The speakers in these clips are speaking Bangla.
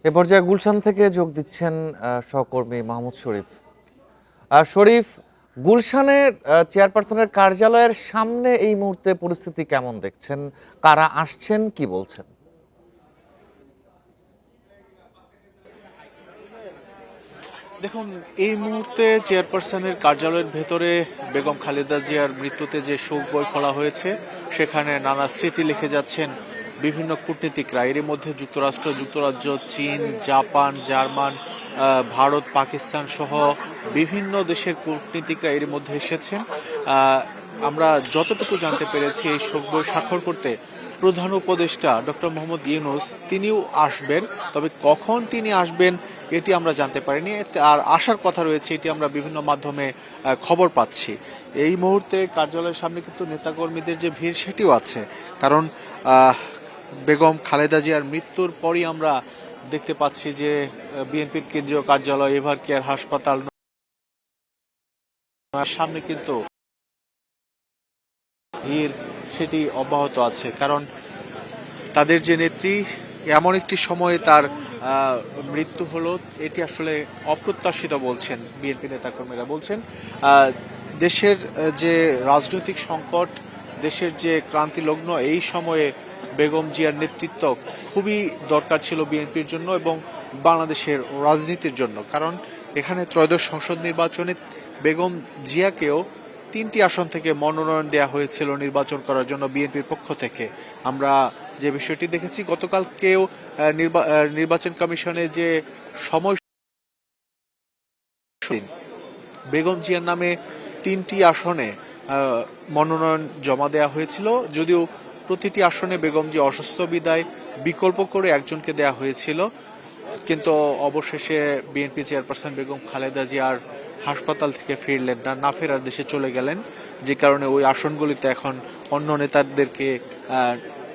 এ পর্যায়ে গুলশান থেকে যোগ দিচ্ছেন সহকর্মী মাহমুদ শরীফ। শরীফ, গুলশানের চেয়ারপারসনের কার্যালয়ের সামনে এই মুহূর্তে পরিস্থিতি কেমন দেখছেন? কারা আসছেন, কি বলছেন? দেখুন, এই মুহূর্তে চেয়ারপারসনের কার্যালয়ের ভেতরে বেগম খালেদা জিয়ার মৃত্যুতে যে শোক বই খোলা হয়েছে সেখানে নানা স্মৃতি লিখে যাচ্ছেন বিভিন্ন কূটনীতিকরা। এর মধ্যে যুক্তরাষ্ট্র, যুক্তরাজ্য, চীন, জাপান, জার্মান, ভারত, পাকিস্তান সহ বিভিন্ন দেশের কূটনীতিকরা এর মধ্যে এসেছেন। আমরা যতটুকু জানতে পেরেছি, এই শোক বই স্বাক্ষর করতে প্রধান উপদেষ্টা ডক্টর মোহাম্মদ ইউনূস তিনিও আসবেন। তবে কখন তিনি আসবেন এটি আমরা জানতে পারিনি, আর আসার কথা রয়েছে এটি আমরা বিভিন্ন মাধ্যমে খবর পাচ্ছি। এই মুহূর্তে কার্যালয়ের সামনে কিন্তু নেতাকর্মীদের যে ভিড় সেটিও আছে, কারণ বেগম খালেদা জিয়ার মৃত্যুর পরই আমরা দেখতে পাচ্ছি যে বিএনপির কেন্দ্রীয় কার্যালয়, এভার কেয়ার হাসপাতাল সামনে কিন্তু ভিড় সেটি অব্যাহত আছে। কারণ তাদের যে নেত্রী এমন একটি সময়ে তার মৃত্যু হলো, এটি আসলে অপ্রত্যাশিত বলছেন বিএনপি নেতাকর্মীরা। বলছেন দেশের যে রাজনৈতিক সংকট, দেশের যে ক্রান্তি লগ্ন, এই সময়ে বেগম জিয়ার নেতৃত্ব খুবই দরকার ছিল বিএনপির জন্য এবং বাংলাদেশের রাজনীতির জন্য। কারণ এখানে ত্রয়োদশ সংসদ নির্বাচনে বেগম জিয়াকেও 3টি আসন থেকে মনোনয়ন দেওয়া হয়েছিল নির্বাচন করার জন্য বিএনপির পক্ষ থেকে। আমরা যে বিষয়টি দেখেছি গতকালকেও নির্বাচন কমিশনে যে সময় বেগম জিয়ার নামে 3টি আসনে মনোনয়ন জমা দেওয়া হয়েছিল, যদিও প্রতিটি আসনে বেগম জিয়া অসুস্থ বিদায় বিকল্প করে একজনকে দেওয়া হয়েছিল। কিন্তু অবশেষে বিএনপি চেয়ারপারসন বেগম খালেদা জিয়ার হাসপাতাল থেকে ফিরলেন না, ফেরার দেশে চলে গেলেন, যে কারণে ওই আসনগুলিতে এখন অন্য নেতাদেরকে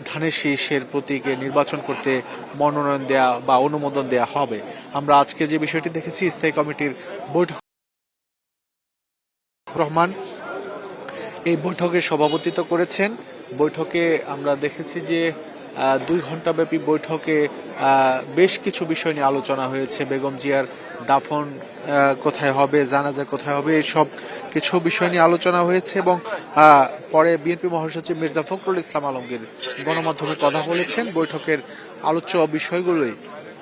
ধানের শীষের প্রতীকে নির্বাচন করতে মনোনয়ন দেয়া বা অনুমোদন দেয়া হবে। আমরা আজকে যে বিষয়টি দেখেছি, স্থায়ী কমিটির বৈঠক রহমান এই বৈঠকে সভাপতিত্ব করেছেন। বৈঠকে আমরা দেখেছি যে 2 ঘণ্টাব্যাপী বৈঠকে বেশ কিছু বিষয় নিয়ে আলোচনা হয়েছে। বেগম জিয়ার দাফন কোথায় হবে, জানাজা কোথায় হবে, এই সব কিছু বিষয় নিয়ে আলোচনা হয়েছে। এবং পরে বিএনপি মহাসচিব মির্জা ফখরুল ইসলাম আলমগীর গণমাধ্যমে কথা বলেছেন, বৈঠকের আলোচ্য বিষয়গুলোই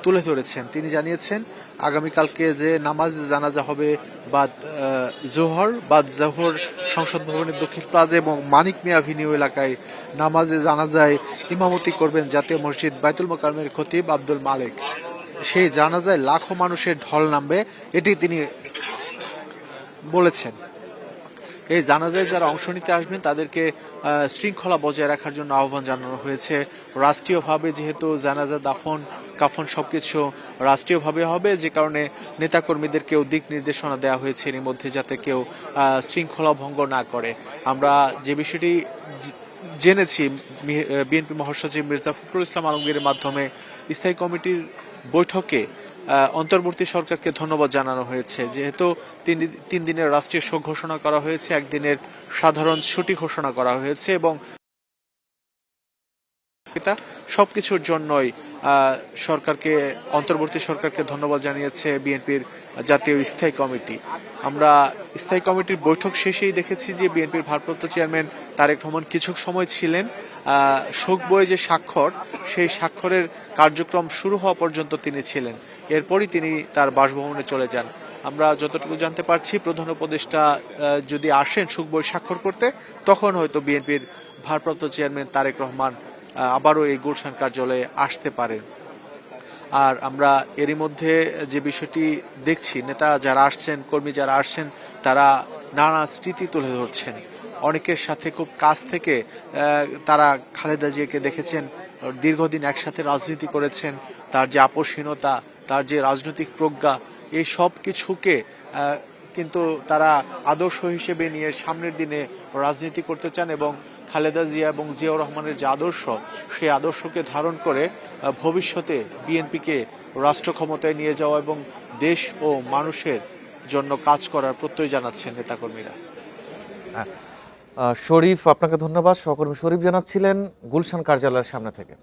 তুলে ধরেছেন। তিনি জানিয়েছেন আগামীকালকে যে নামাজ জানাজা হবে বাদ জোহর সংসদ ভবনের দক্ষিণ প্লাজা এবং মানিক মিয়া ভিনিউ এলাকায় নামাজে জানাজায় ইমামতি করবেন জাতীয় মসজিদ বাইতুল মোকাররমের খতিব আব্দুল মালেক। সেই জানাজায় লাখো মানুষের ঢল নামবে, এটি তিনি বলেছেন। এই জানাজায় যারা অংশ নিতে আসবেন তাদেরকে শৃঙ্খলা বজায় রাখার জন্য আহ্বান জানানো হয়েছে। রাষ্ট্রীয়ভাবে যেহেতু জানাজা, দাফন, কাফন সবকিছু রাষ্ট্রীয়ভাবে হবে, যে কারণে নেতাকর্মীদেরকেও দিক নির্দেশনা দেওয়া হয়েছে এর মধ্যে, যাতে কেউ শৃঙ্খলা ভঙ্গ না করে। আমরা যে বিষয়টি জেনেছি বিএনপি মহাসচিব মির্জা ফখরুল ইসলাম আলমগীরের মাধ্যমে, স্থায়ী কমিটির বৈঠকে অন্তর্বর্তী সরকারকে ধন্যবাদ জানানো হয়েছে। যেহেতু 3 দিনের রাষ্ট্রীয় শোক ঘোষণা করা হয়েছে, 1 দিনের সাধারণ ছুটি ঘোষণা করা হয়েছে এবং সবকিছুর জন্যই অন্তর্বর্তী সরকারকে ধন্যবাদ জানিয়েছে বিএনপির জাতীয় স্থায়ী কমিটি। আমরা স্থায়ী কমিটির বৈঠক শেষেই দেখেছি যে বিএনপির ভারপ্রাপ্ত চেয়ারম্যান তারেক রহমান কিছু সময় ছিলেন। শোক বইয়ে যে স্বাক্ষর, সেই স্বাক্ষরের কার্যক্রম শুরু হওয়া পর্যন্ত তিনি ছিলেন। এরপরই তিনি তার বাসভবনে চলে যান। আমরা যতটুকু জানতে পারছি, প্রধান উপদেষ্টা যদি আসেন শোক বই স্বাক্ষর করতে, তখন হয়তো বিএনপির ভারপ্রাপ্ত চেয়ারম্যান তারেক রহমান আবারও এই গুলশান কার্যালয়ে আসতে পারেন। আর আমরা এরই মধ্যে যে বিষয়টি দেখছি, নেতা যারা আসছেন, কর্মী যারা আসছেন, তারা নানা স্মৃতি তুলে ধরছেন। অনেকের সাথে খুব কাছ থেকে তারা খালেদা জিয়াকে দেখেছেন, দীর্ঘদিন একসাথে রাজনীতি করেছেন, তার যে আপোষহীনতা, তার যে রাজনৈতিক প্রজ্ঞা, এই সব কিছুকে কিন্তু তারা আদর্শ হিসেবে নিয়ে সামনের দিনে রাজনীতি করতে চান এবং খালেদা জিয়া এবং জিয়াউর রহমানের যে আদর্শ, সেই আদর্শকে ধারণ করে ভবিষ্যতে বিএনপিকে রাষ্ট্র ক্ষমতায় নিয়ে যাওয়া এবং দেশ ও মানুষের জন্য কাজ করার প্রত্যয় জানাচ্ছেন নেতাকর্মীরা। শরীফ, আপনাকে ধন্যবাদ। সহকর্মী শরীফ জানাচ্ছিলেন গুলশান কার্যালয়ের সামনে থেকে।